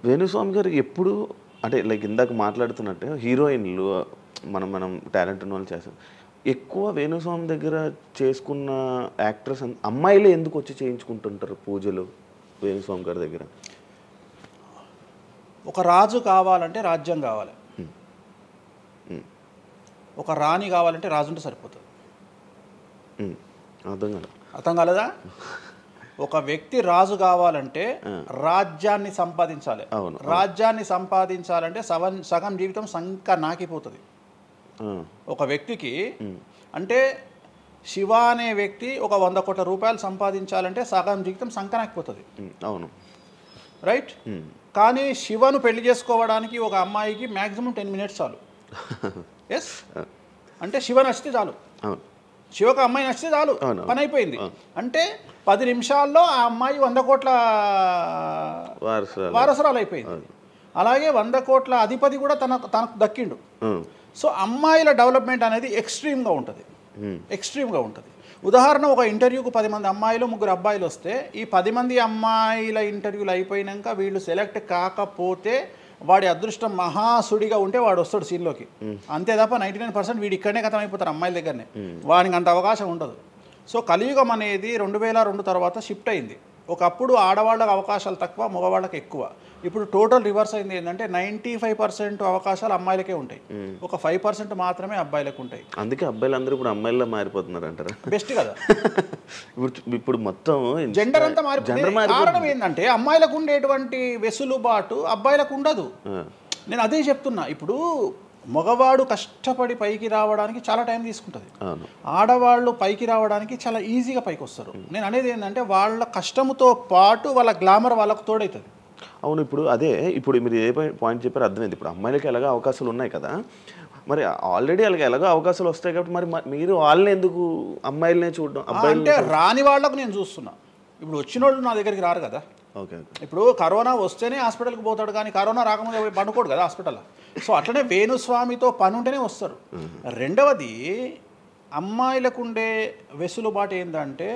వేణుస్వామి గారు ఎప్పుడు అంటే లైక్ ఇందాక మాట్లాడుతున్నట్టే హీరోయిన్లు మనం టాలెంట్ ఉన్న వాళ్ళు చేస్తాం. ఎక్కువ వేణుస్వామి దగ్గర చేసుకున్న యాక్టర్స్ అమ్మాయిలే ఎందుకు వచ్చి చేయించుకుంటుంటారు పూజలు వేణుస్వామి గారి దగ్గర? ఒక రాజు కావాలంటే రాజ్యం కావాలి, ఒక రాణి కావాలంటే రాజు ఉంటే సరిపోతుంది. అర్థం కాలేదా? ఒక వ్యక్తి రాజు కావాలంటే రాజ్యాన్ని సంపాదించాలి. రాజ్యాన్ని సంపాదించాలంటే సగం జీవితం సంక నాకిపోతుంది ఒక వ్యక్తికి. అంటే శివ అనే వ్యక్తి ఒక 100 కోట్ల రూపాయలు సంపాదించాలంటే సగం జీవితం సంక నాకిపోతుంది. అవును, రైట్. కానీ శివను పెళ్లి చేసుకోవడానికి ఒక అమ్మాయికి మ్యాక్సిమం 10 మినిట్స్ చాలు. ఎస్, అంటే శివ నచ్చితే చాలు, శివకు అమ్మాయి నచ్చితే చాలు, పని అయిపోయింది. అంటే 10 నిమిషాల్లో ఆ అమ్మాయి 100 కోట్ల వారసురాలు అయిపోయింది. అలాగే 100 కోట్ల అధిపతి కూడా తనకు దక్కిండు. సో అమ్మాయిల డెవలప్మెంట్ అనేది ఎక్స్ట్రీమ్గా ఉంటుంది. ఉదాహరణ, ఒక ఇంటర్వ్యూకు 10 మంది అమ్మాయిలు 3 అబ్బాయిలు వస్తే ఈ 10 మంది అమ్మాయిల ఇంటర్వ్యూలు అయిపోయినాక వీళ్ళు సెలెక్ట్ కాకపోతే వాడి అదృష్టం మహాసుడిగా ఉంటే వాడు వస్తాడు సీన్లోకి. అంతే తప్ప 99% వీడు ఇక్కడనే కథం అయిపోతారు అమ్మాయిల దగ్గరనే, వాడికి అంత అవకాశం ఉండదు. సో కలియుగం అనేది 2002 తర్వాత షిఫ్ట్ అయింది. ఒకప్పుడు ఆడవాళ్ళకి అవకాశాలు తక్కువ, మగవాళ్ళకి ఎక్కువ. ఇప్పుడు టోటల్ రివర్స్ అయింది. ఏంటంటే 95% అవకాశాలు అమ్మాయిలకే ఉంటాయి, ఒక 5% మాత్రమే అబ్బాయిలకు ఉంటాయి. అందుకే అబ్బాయిలు అందరూ ఇప్పుడు అమ్మాయిలా మారిపోతున్నారు అంటారా? బెస్ట్ కదా. ఇప్పుడు మొత్తం జెండర్ అంతా మారిపోయింది. కారణం ఏంటంటే అమ్మాయిలకు ఉండేటువంటి వెసులుబాటు అబ్బాయిలకు ఉండదు. నేను అదే చెప్తున్నా. ఇప్పుడు మగవాడు కష్టపడి పైకి రావడానికి చాలా టైం తీసుకుంటుంది, ఆడవాళ్ళు పైకి రావడానికి చాలా ఈజీగా పైకి వస్తారు. నేను అనేది ఏంటంటే వాళ్ళ కష్టంతో పాటు వాళ్ళ గ్లామర్ వాళ్ళకు తోడవుతుంది. అవును, ఇప్పుడు మీరు ఏ పాయింట్ చెప్పారో అర్థమైంది. ఇప్పుడు అమ్మాయిలకి ఎలాగో అవకాశాలు ఉన్నాయి కదా, మరి ఆల్రెడీ వాళ్ళకి ఎలాగో అవకాశాలు వస్తాయి కాబట్టి మరి మీరు వాళ్ళని ఎందుకు అమ్మాయిలనే చూడడం? అబ్బాయిలు అంటే రాని వాళ్ళకు నేను చూస్తున్నా. ఇప్పుడు వచ్చిన వాళ్ళు నా దగ్గరికి రారు కదా. ఓకే, ఇప్పుడు కరోనా వస్తేనే హాస్పిటల్కి పోతాడు, కానీ కరోనా రాకముందే పండుకోడు కదా హాస్పిటల్. సో అట్లనే వేణుస్వామితో పని ఉంటేనే వస్తారు. రెండవది, అమ్మాయిలకు ఉండే వెసులుబాటు ఏంటంటే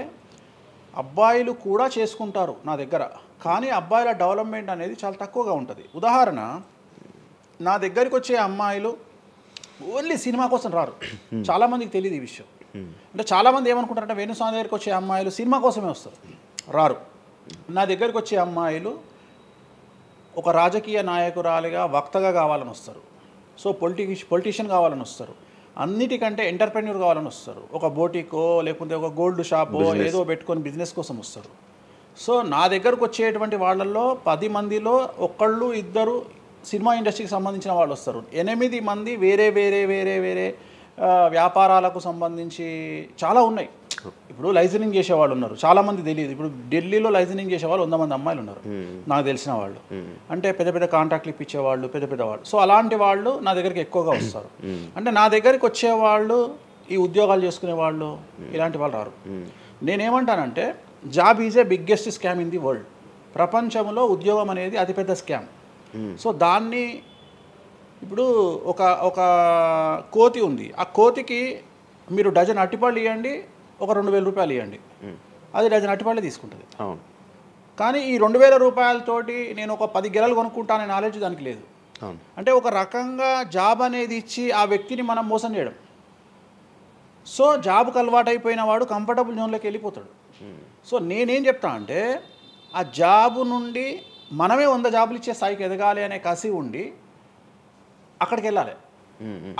అబ్బాయిలు కూడా చేసుకుంటారు నా దగ్గర, కానీ అబ్బాయిల డెవలప్మెంట్ అనేది చాలా తక్కువగా ఉంటుంది. ఉదాహరణ, నా దగ్గరికి వచ్చే అమ్మాయిలు ఓన్లీ సినిమా కోసం రారు. చాలామందికి తెలియదు ఈ విషయం. అంటే చాలామంది ఏమనుకుంటారంటే వేణుస్వామి దగ్గరికి వచ్చే అమ్మాయిలు సినిమా కోసమే వస్తారు, రారు. నా దగ్గరికి వచ్చే అమ్మాయిలు ఒక రాజకీయ నాయకురాలిగా వక్తగా కావాలని వస్తారు. సో పొలిటీషియన్ కావాలని వస్తారు. అన్నిటికంటే ఎంటర్ప్రెన్యూర్ కావాలని వస్తారు. ఒక బోటికో లేకపోతే ఒక గోల్డ్ షాపో ఏదో పెట్టుకొని బిజినెస్ కోసం వస్తారు. సో నా దగ్గరకు వచ్చేటువంటి వాళ్ళల్లో 10 మందిలో ఒకళ్ళు ఇద్దరు సినిమా ఇండస్ట్రీకి సంబంధించిన వాళ్ళు వస్తారు. 8 మంది వేరే వేరే వేరే వేరే వ్యాపారాలకు సంబంధించి చాలా ఉన్నాయి. ఇప్పుడు లైసెన్సింగ్ చేసేవాళ్ళు ఉన్నారు, చాలామంది తెలియదు. ఇప్పుడు ఢిల్లీలో లైసెన్సింగ్ చేసేవాళ్ళు 100 మంది అమ్మాయిలు ఉన్నారు నాకు తెలిసిన వాళ్ళు. అంటే పెద్ద పెద్ద కాంట్రాక్ట్లు ఇప్పించేవాళ్ళు, పెద్ద పెద్ద వాళ్ళు. సో అలాంటి వాళ్ళు నా దగ్గరికి ఎక్కువగా వస్తారు. అంటే నా దగ్గరికి వచ్చేవాళ్ళు ఈ ఉద్యోగాలు చేసుకునే వాళ్ళు, ఇలాంటి వాళ్ళు రారు. నేనేమంటానంటే job is a biggest scam in the world. ప్రపంచంలో ఉద్యోగం అనేది అతిపెద్ద స్కామ్. సో దాన్ని ఇప్పుడు ఒక కోతి ఉంది, ఆ కోతికి మీరు డజన్ అట్టిపళ్ళు ఇవ్వండి, ఒక 2000 రూపాయలు ఇవ్వండి, అది డజన్ అట్టిపళ్ళే తీసుకుంటుంది. కానీ ఈ 2000 రూపాయలతోటి నేను ఒక 10 గెలలు కొనుక్కుంటాననే నాలెడ్జ్ దానికి లేదు. అంటే ఒక రకంగా జాబ్ అనేది ఇచ్చి ఆ వ్యక్తిని మనం మోసం చేయడం. సో జాబ్కి అలవాటు అయిపోయిన వాడు కంఫర్టబుల్ జోన్లోకి వెళ్ళిపోతాడు. సో నేనేం చెప్తా అంటే ఆ జాబు నుండి మనమే 100 జాబులు ఇచ్చే స్థాయికి ఎదగాలి అనే కసి ఉండి అక్కడికి వెళ్ళాలి.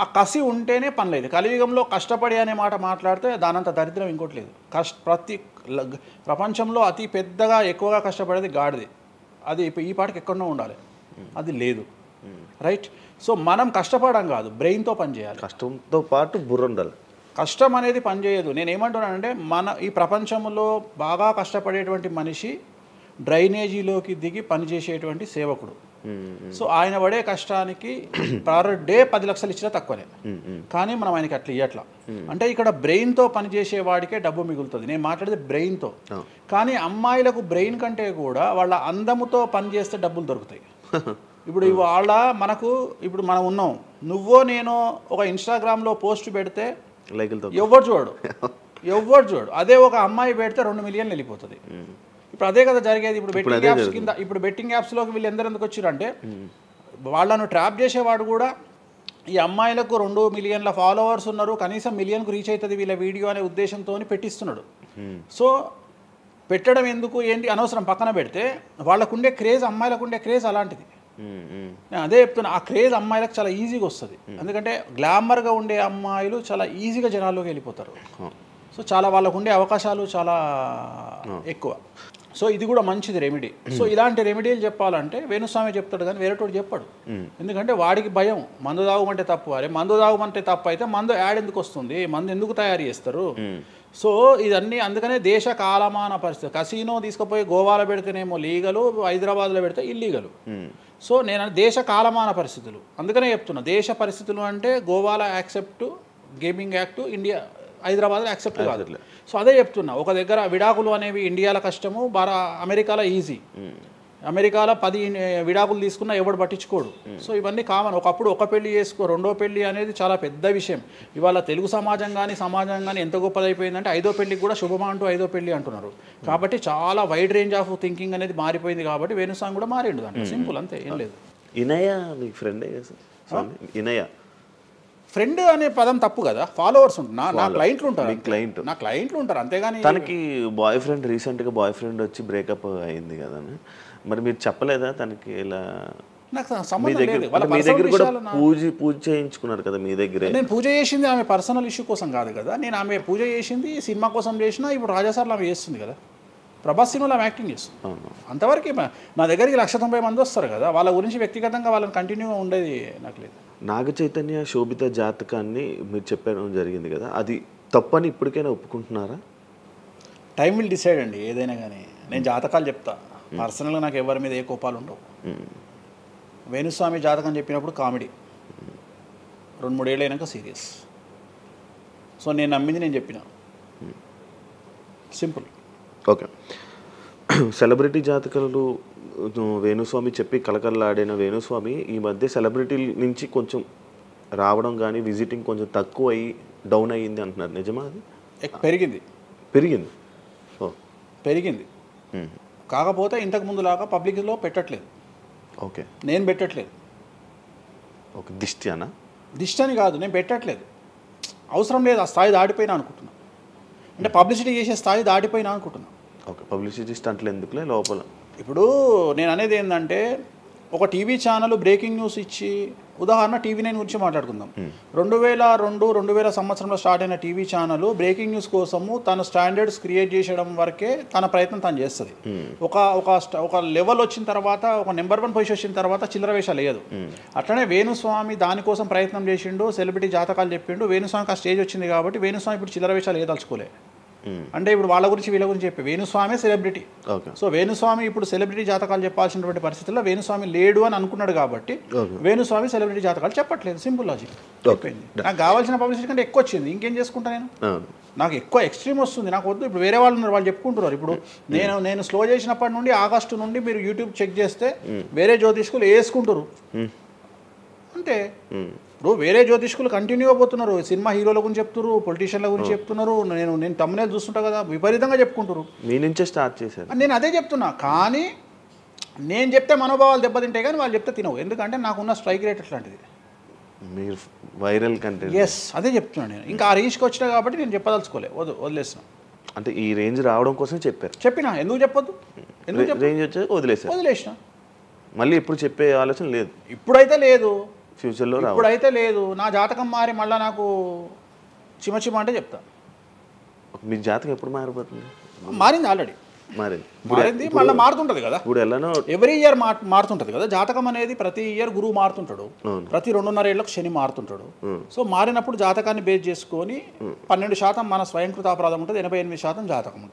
ఆ కసి ఉంటేనే పని లేదు. కలియుగంలో కష్టపడి అనే మాట మాట్లాడితే దానంత దరిద్రం ఇంకోటి లేదు. ప్రపంచంలో అతి పెద్దగా ఎక్కువగా కష్టపడేది గాడిది. అది ఈ పాటికి ఎక్కడో ఉండాలి, అది లేదు. రైట్. సో మనం కష్టపడడం కాదు, బ్రెయిన్తో పని చేయాలి. కష్టంతో పాటు బుర్ర ఉండాలి. కష్టం అనేది పనిచేయదు. నేను ఏమంటున్నానంటే ఈ ప్రపంచంలో బాగా కష్టపడేటువంటి మనిషి డ్రైనేజీలోకి దిగి పనిచేసేటువంటి సేవకుడు. సో ఆయన పడే కష్టానికి పర్ డే 10 లక్షలు ఇచ్చినా తక్కువనే, కానీ మనం ఆయనకి అట్లా ఇవ్వట్లా. అంటే ఇక్కడ బ్రెయిన్తో పనిచేసే వాడికే డబ్బు మిగులుతుంది. నేను మాట్లాడేది బ్రెయిన్తో. కానీ అమ్మాయిలకు బ్రెయిన్ కంటే కూడా వాళ్ళ అందముతో పనిచేస్తే డబ్బులు దొరుకుతాయి. ఇప్పుడు ఇప్పుడు మనం ఉన్నాం, నువ్వో నేను ఒక ఇన్స్టాగ్రామ్లో పోస్ట్ పెడితే ఎవ్వరు చూడు. అదే ఒక అమ్మాయి పెడితే 2 మిలియన్లు వెళ్ళిపోతుంది. ఇప్పుడు అదే కదా జరిగేది. ఇప్పుడు బెట్టింగ్ యాప్స్ కింద, ఇప్పుడు బెట్టింగ్ యాప్స్లోకి వీళ్ళు ఎందుకు వచ్చారు అంటే వాళ్ళను ట్రాప్ చేసేవాడు కూడా ఈ అమ్మాయిలకు 2 మిలియన్ల ఫాలోవర్స్ ఉన్నారు, కనీసం మిలియన్కు రీచ్ అవుతుంది వీళ్ళ వీడియో అనే ఉద్దేశంతో పెట్టిస్తున్నాడు. సో పెట్టడం ఎందుకు ఏంటి అనవసరం పక్కన పెడితే, వాళ్ళకుండే క్రేజ్, అమ్మాయిలకు క్రేజ్ అలాంటిది. నేను అదే చెప్తున్నా, ఆ క్రేజ్ అమ్మాయిలకు చాలా ఈజీగా వస్తుంది. ఎందుకంటే గ్లామర్గా ఉండే అమ్మాయిలు చాలా ఈజీగా జనాల్లోకి వెళ్ళిపోతారు. సో చాలా వాళ్ళకు ఉండే అవకాశాలు చాలా ఎక్కువ. సో ఇది కూడా మంచిది రెమెడీ. సో ఇలాంటి రెమెడీలు చెప్పాలంటే వేణుస్వామి చెప్తాడు కానీ వేరేటోడు చెప్పాడు. ఎందుకంటే వాడికి భయం, మందు తాగమంటే తప్పు. అరే మందు తాగమంటే తప్పు అయితే మందు యాడ్ ఎందుకు వస్తుంది, మందు ఎందుకు తయారు చేస్తారు? సో ఇదన్నీ అందుకనే దేశ కాలమాన పరిస్థితి. కసినో తీసుకుపోయి గోవాలో పెడితేనేమో లీగలు, హైదరాబాద్లో పెడితే ఇల్లీగలు. సో నేను దేశ కాలమాన పరిస్థితులు అందుకనే చెప్తున్నా. దేశ పరిస్థితులు అంటే గోవాలో యాక్సెప్ట్ గేమింగ్ యాక్ట్, ఇండియా హైదరాబాద్లో యాక్సెప్ట్ కాదు. సో అదే చెప్తున్నా, ఒక దగ్గర విడాకులు అనేవి ఇండియాలో కష్టము, అమెరికాలో ఈజీ. అమెరికాలో 10 విడాకులు తీసుకున్నా ఎవడు పట్టించుకోడు. సో ఇవన్నీ కామన్. ఒకప్పుడు ఒక పెళ్లి చేసుకో, రెండో పెళ్లి అనేది చాలా పెద్ద విషయం. ఇవాళ తెలుగు సమాజం కానీ ఎంత గొప్పదైపోయిందంటే 5వ పెళ్లికి కూడా శుభమా అంటూ 5వ పెళ్లి అంటున్నారు. కాబట్టి చాలా వైడ్ రేంజ్ ఆఫ్ థింకింగ్ అనేది మారిపోయింది. కాబట్టి వేణుస్వామి కూడా మారిండు దాంట్లో. సింపుల్, అంతే, ఏం లేదు. ఇనయ మీకు ఫ్రెండే కదా? ఇనయ ఫ్రెండ్ అనే పదం తప్పు కదా. ఫాలోవర్స్ ఉంటారు, నా క్లయింట్లు ఉంటారు, నా క్లయింట్లు ఉంటారు, అంతేగాని. తనకి రీసెంట్గా బాయ్ ఫ్రెండ్ వచ్చి బ్రేకప్ అయింది కదా, మరి మీరు చెప్పలేదా తనకి? ఇలా నాకు సంబంధం లేదు. మీ దగ్గర కూడా పూజ చేయించుకున్నారు కదా మీ దగ్గర. నేను పూజ చేసింది ఆమె పర్సనల్ ఇష్యూ కోసం కాదు కదా. నేను ఆమె పూజ చేసింది సినిమా కోసం చేసినా. ఇప్పుడు రాజాసార్లు ఆమె చేస్తుంది కదా, ప్రభాస్ సినిమాలో ఆమె యాక్టింగ్ చేస్తుంది. అంతవరకు నా దగ్గరికి 190 మంది వస్తారు కదా, వాళ్ళ గురించి వ్యక్తిగతంగా వాళ్ళని కంటిన్యూగా ఉండేది నాకు లేదు. నాగ చైతన్య శోభిత జాతకాన్ని మీరు చెప్పడం జరిగింది కదా, అది తప్పని ఇప్పటికైనా ఒప్పుకుంటున్నారా? టైం విల్ డిసైడ్ అండి ఏదైనా కానీ. నేను జాతకాలు చెప్తా, పర్సనల్గా నాకు ఎవరి మీద ఏ కోపాలు ఉండవు. వేణుస్వామి జాతకం చెప్పినప్పుడు కామెడీ, 2-3 ఏళ్ళు అయినాక సీరియస్. సో నేను నమ్మింది నేను చెప్పిన, సింపుల్. ఓకే. సెలబ్రిటీ జాతకాలు వేణుస్వామి చెప్పి కలకల్లాడిన వేణుస్వామి ఈ మధ్య సెలబ్రిటీల నుంచి కొంచెం రావడం కానీ విజిటింగ్ కొంచెం తక్కువ అయ్యి డౌన్ అయ్యింది అంటున్నారు, నిజమా? అది పెరిగింది. కాకపోతే ఇంతకు ముందులాగా పబ్లిక్లో పెట్టట్లేదు. ఓకే, నేను పెట్టట్లేదు. ఓకే, దిష్టి అని కాదు, నేను పెట్టట్లేదు. అవసరం లేదు, ఆ స్థాయి దాటిపోయినా అనుకుంటున్నా. అంటే పబ్లిసిటీ చేసే స్థాయి దాటిపోయినా అనుకుంటున్నా. ఓకే, పబ్లిసిటీ స్టంట్లు ఎందుకులే లోపల. ఇప్పుడు నేను అనేది ఏంటంటే, ఒక టీవీ ఛానల్ బ్రేకింగ్ న్యూస్ ఇచ్చి, ఉదాహరణ TV9 గురించి మాట్లాడుకుందాం. 2002-2000 సంవత్సరంలో స్టార్ట్ అయిన టీవీ ఛానల్ బ్రేకింగ్ న్యూస్ కోసము తన స్టాండర్డ్స్ క్రియేట్ చేయడం వరకే తన ప్రయత్నం తను చేస్తుంది. ఒక లెవెల్ వచ్చిన తర్వాత, ఒక నెంబర్ 1 పొజిషన్ వచ్చిన తర్వాత చిల్లర వేషాలు లేదు. అట్లనే వేణుస్వామి దానికోసం ప్రయత్నం చేసిండు, సెలబ్రిటీ జాతకాలు చెప్పిండు. వేణుస్వామికి ఆ స్టేజ్ వచ్చింది కాబట్టి వేణుస్వామి ఇప్పుడు చిల్లర వేషాలు ఏదలుచుకోలే. అంటే ఇప్పుడు వాళ్ళ గురించి వీళ్ళ గురించి చెప్పి వేణుస్వామి సెలబ్రిటీ. సో వేణుస్వామి ఇప్పుడు సెలబ్రిటీ జాతకాలు చెప్పాల్సినటువంటి పరిస్థితుల్లో వేణుస్వామి లేడు అని అనుకున్నాడు కాబట్టి వేణుస్వామి సెలబ్రిటీ జాతకాలు చెప్పట్లేదు. Simple logic. నాకు కావాల్సిన పబ్లిసిటీ కంటే ఎక్కువ వచ్చింది, ఇంకేం చేసుకుంటా నేను? నాకు ఎక్కువ ఎక్స్ట్రీమ్ వస్తుంది, నాకు వద్దు. ఇప్పుడు వేరే వాళ్ళు ఉన్నారు, వాళ్ళు చెప్పుకుంటున్నారు. ఇప్పుడు నేను స్లో చేసినప్పటి నుండి ఆగస్టు నుండి మీరు యూట్యూబ్ చెక్ చేస్తే వేరే జ్యోతిష్కులు వేసుకుంటారు. అంటే ఇప్పుడు వేరే జ్యోతిష్కులు కంటిన్యూగా పోతున్నారు, సినిమా హీరోల గురించి చెప్తున్నారు, పొలిటీషియన్ల గురించి చెప్తున్నారు. నేను తమ్మునేలు చూస్తుంటా కదా, విపరీతంగా చెప్పుకుంటారు. మీ నుంచే స్టార్ట్ చేశారు. నేను అదే చెప్తున్నా. కానీ నేను చెప్తే మనోభావాలు దెబ్బతింటాయి, కానీ వాళ్ళు చెప్తే తినవు. ఎందుకంటే నాకున్న స్ట్రైక్ రేట్ అట్లాంటిది. మీరు వైరల్ కంటెంట్. ఎస్, అదే చెప్తున్నాను నేను. ఇంకా ఆ రీచ్కి వచ్చినా కాబట్టి నేను చెప్పదలుచుకోలే, వదిలేసిన. అంటే ఈ రేంజ్ రావడం కోసం చెప్పినా. ఎందుకు చెప్పొద్దు? రేంజ్ వచ్చి వదిలేసిన. మళ్ళీ ఇప్పుడు చెప్పే ఆలోచన లేదు. ఇప్పుడైతే లేదు, ఫ్యూచర్లో ఇప్పుడైతే లేదు. నా జాతకం మారి మళ్ళీ నాకు చిమ అంటే చెప్తా. మీ జాతకం ఎప్పుడు మారిపోతుంది? మారింది, ఆల్రెడీ మారింది, మళ్ళీ మారుతుంటుంది కదా. ఇప్పుడు ఎలానో ఎవ్రీ ఇయర్ మారుతుంటుంది కదా జాతకం అనేది. ప్రతి ఇయర్ గురువు మారుతుంటాడు, ప్రతి 2.5 ఏళ్ళకు శని మారుతుంటాడు. సో మారినప్పుడు జాతకాన్ని బేస్ చేసుకొని 12% మన స్వయంకృత అపరాధం ఉంటుంది, 88% జాతకం ఉంటుంది.